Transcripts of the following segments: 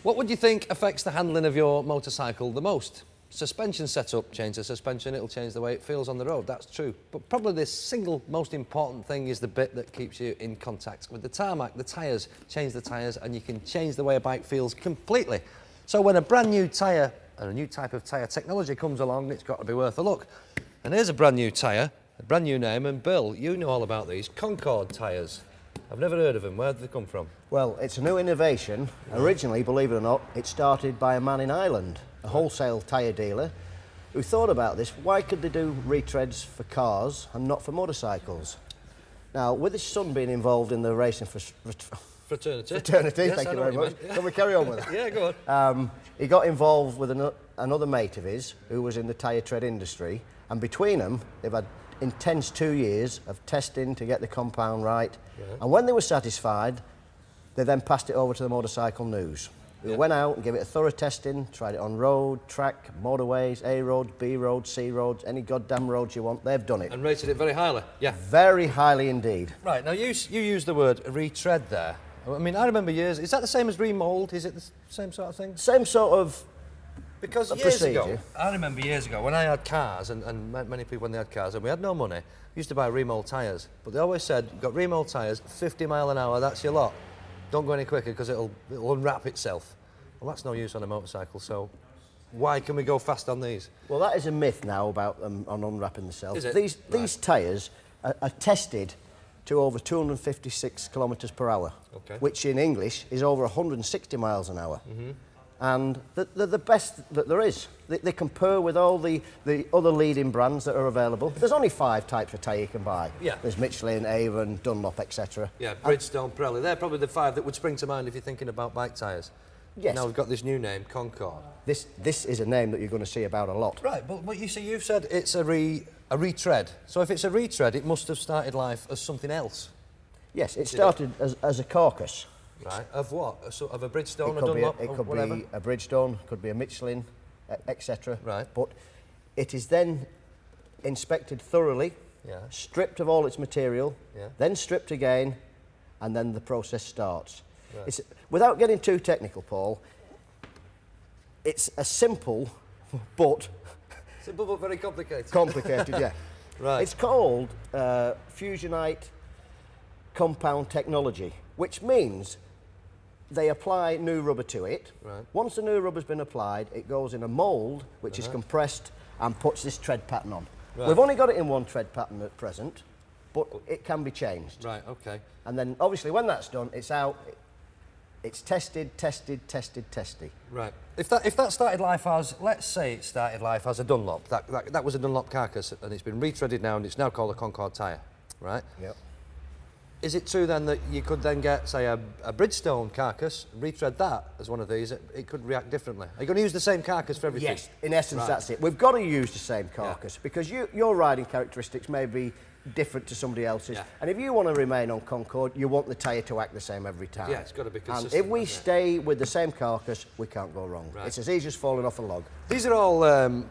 What would you think affects the handling of your motorcycle the most? Suspension setup, change the suspension, it'll change the way it feels on the road, that's true. But probably the single most important thing is the bit that keeps you in contact with the tarmac, the tyres. Change the tyres and you can change the way a bike feels completely. So when a brand new tyre and a new type of tyre technology comes along, it's got to be worth a look. And here's a brand new tyre, a brand new name, and Bill, you know all about these, Concord Tyres. I've never heard of them. Where did they come from? Well, it's a new innovation. Originally, believe it or not, it started by a man in Ireland, a wholesale tyre dealer, who thought about this. Why could they do retreads for cars and not for motorcycles? Now, with his son being involved in the racing fraternity, Yes, thank you very much. Yeah. Can we carry on with that? Yeah, go on. He got involved with another mate of his who was in the tyre tread industry, and between them, they've had intense 2 years of testing to get the compound right. Yeah. And when they were satisfied, they then passed it over to the Motorcycle News, who went out and gave it a thorough testing, tried it on road, track, motorways, A roads, B roads, C roads, any goddamn roads you want, they've done it. And rated it very highly. Yeah. Very highly indeed. Right, now you used the word retread there. I mean, I remember years, is that the same as remould? Is it the same sort of thing? Same sort of Because years ago, I remember years ago when I had cars, and many people when they had cars, and we had no money, we used to buy remold tyres. But they always said, you've got remold tyres, 50 mile an hour, that's your lot. Don't go any quicker because it'll unwrap itself. Well, that's no use on a motorcycle, so why can we go fast on these? Well, that is a myth now about them on unwrapping themselves. Is it? These tyres are tested to over 256 kilometres per hour, which in English is over 160 miles an hour. Mm-hmm. And they're the best that there is. They compare with all the other leading brands that are available. There's only 5 types of tyre you can buy. Yeah. There's Michelin, Avon, Dunlop, etc. Yeah, Bridgestone, Pirelli. They're probably the 5 that would spring to mind if you're thinking about bike tyres. Yes. Now we've got this new name, Concord. This is a name that you're going to see about a lot. Right, but you see, you've said it's a retread. So if it's a retread, it must have started life as something else. Yes, it started as a carcass. Right, of what? Of a Bridgestone, a Dunlop, it could be a Bridgestone, could be a Michelin, etc. Right. But it is then inspected thoroughly, stripped of all its material, then stripped again, and then the process starts. Right. It's, without getting too technical, Paul, it's a simple but... Simple but very complicated. Complicated, yeah. Right. It's called Fusionite compound technology, which means they apply new rubber to it. Right. Once the new rubber's been applied, it goes in a mould, which is compressed and puts this tread pattern on. Right. We've only got it in one tread pattern at present, but it can be changed. Right, okay. And then, obviously, when that's done, it's out, it's tested. Right. If that started life as, let's say it started life as a Dunlop, that was a Dunlop carcass, and it's been retreaded now, and it's now called a Concord tyre, right? Yep. Is it true then that you could then get, say, a Bridgestone carcass, retread that as one of these, it could react differently? Are you going to use the same carcass for everything? Yes, in essence that's it. We've got to use the same carcass because your riding characteristics may be different to somebody else's. And if you want to remain on Concord, you want the tyre to act the same every time. Yeah, it's got to be consistent. And if we stay with the same carcass, we can't go wrong. Right. It's as easy as falling off a log. These are all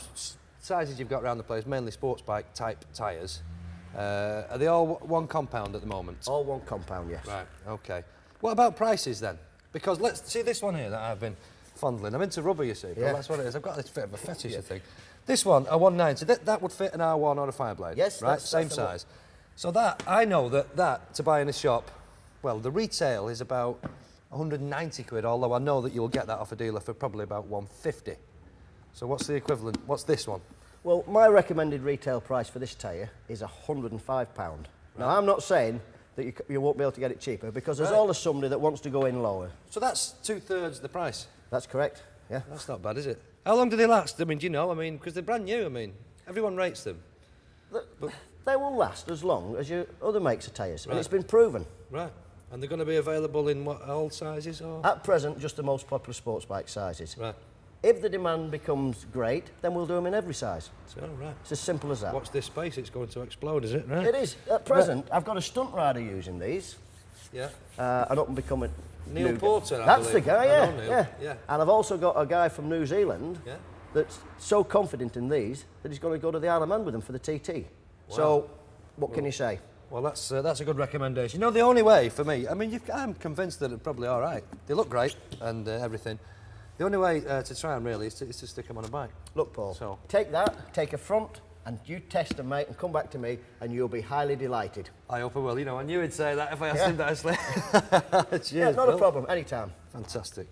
sizes you've got around the place, mainly sports bike type tyres. Are they all one compound at the moment? All one compound, yes. Right, okay. What about prices then? Because let's see this one here that I've been fondling. I'm into rubber, you see. Yeah. That's what it is. I've got this bit of a fetish, I think. This one, a 190, that would fit an R1 or a Fireblade? Yes, right, same size. So that, I know that to buy in a shop, well, the retail is about 190 quid, although I know that you'll get that off a dealer for probably about 150. So what's the equivalent? What's this one? Well, my recommended retail price for this tyre is £105. Right. Now, I'm not saying that you won't be able to get it cheaper because there's always somebody that wants to go in lower. So that's 2/3 the price? That's correct, yeah. That's not bad, is it? How long do they last? I mean, do you know? I mean, because they're brand new, I mean, everyone rates them. But they will last as long as your other makes of tyres, and it's been proven. Right. And they're going to be available in what, all sizes? Or? At present, just the most popular sports bike sizes. Right. If the demand becomes great, then we'll do them in every size. Oh, right. It's as simple as that. Watch this space, it's going to explode, is it? Right. It is. At present, I've got a stunt rider using these. Yeah. An up and becoming Neil Porter, I That's believe. the guy, yeah. And I've also got a guy from New Zealand that's so confident in these that he's going to go to the Isle of Man with them for the TT. Wow. So, what can you say? Well, that's a good recommendation. You know, the only way for me, I mean, I'm convinced that they're probably all right. They look great and everything. The only way to try them really is to stick them on a bike. Look, Paul, So. take that, take a front, and you test them, mate, and come back to me, and you'll be highly delighted. I hope I will. You know, I knew he'd say that if I asked him nicely. Cheers, Yeah, not Bill. a problem, anytime. Fantastic.